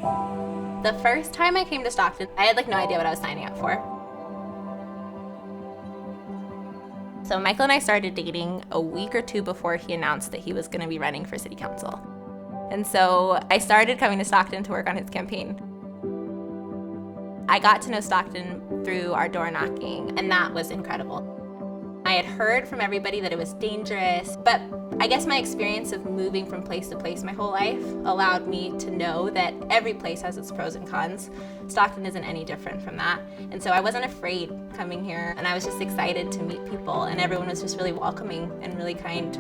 The first time I came to Stockton, I had no idea what I was signing up for. So Michael and I started dating a week or two before he announced that he was going to be running for city council. And so I started coming to Stockton to work on his campaign. I got to know Stockton through our door knocking, and that was incredible. I had heard from everybody that it was dangerous, but I guess my experience of moving from place to place my whole life allowed me to know that every place has its pros and cons. Stockton isn't any different from that. And so I wasn't afraid coming here, and I was just excited to meet people, and everyone was just really welcoming and really kind.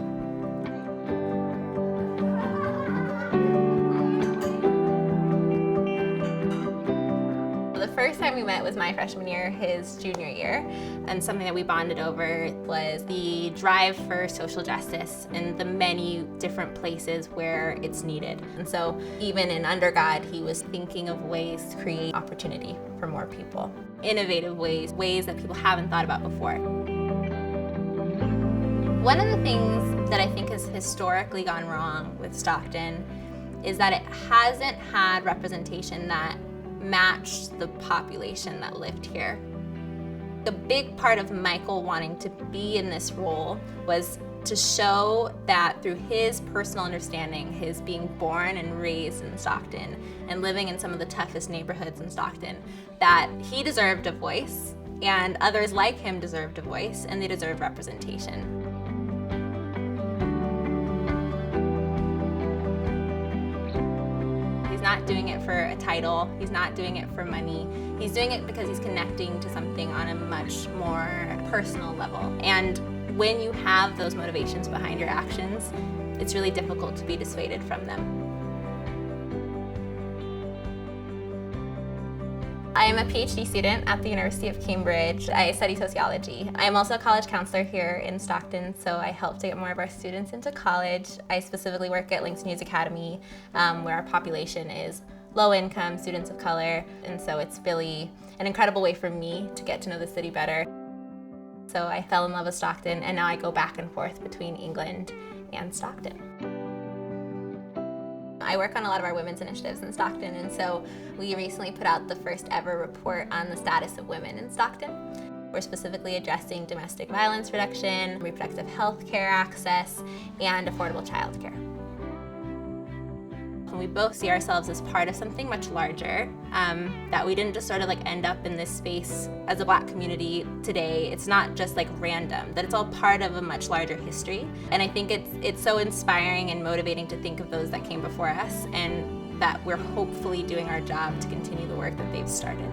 The first time we met was my freshman year, his junior year, and something that we bonded over was the drive for social justice and the many different places where it's needed. And so even in undergrad, he was thinking of ways to create opportunity for more people. Innovative ways, ways that people haven't thought about before. One of the things that I think has historically gone wrong with Stockton is that it hasn't had representation that matched the population that lived here. The big part of Michael wanting to be in this role was to show that through his personal understanding, his being born and raised in Stockton and living in some of the toughest neighborhoods in Stockton, that he deserved a voice and others like him deserved a voice and they deserved representation. He's not doing it for a title, he's not doing it for money, he's doing it because he's connecting to something on a much more personal level. And when you have those motivations behind your actions, it's really difficult to be dissuaded from them. I am a PhD student at the University of Cambridge. I study sociology. I am also a college counselor here in Stockton, so I help to get more of our students into college. I specifically work at Links News Academy, where our population is low-income students of color, and so it's really an incredible way for me to get to know the city better. So I fell in love with Stockton, and now I go back and forth between England and Stockton. I work on a lot of our women's initiatives in Stockton, and so we recently put out the first ever report on the status of women in Stockton. We're specifically addressing domestic violence reduction, reproductive health care access, and affordable childcare. And we both see ourselves as part of something much larger, that we didn't just sort of end up in this space as a Black community today. It's not just random, that it's all part of a much larger history. And I think it's so inspiring and motivating to think of those that came before us and that we're hopefully doing our job to continue the work that they've started.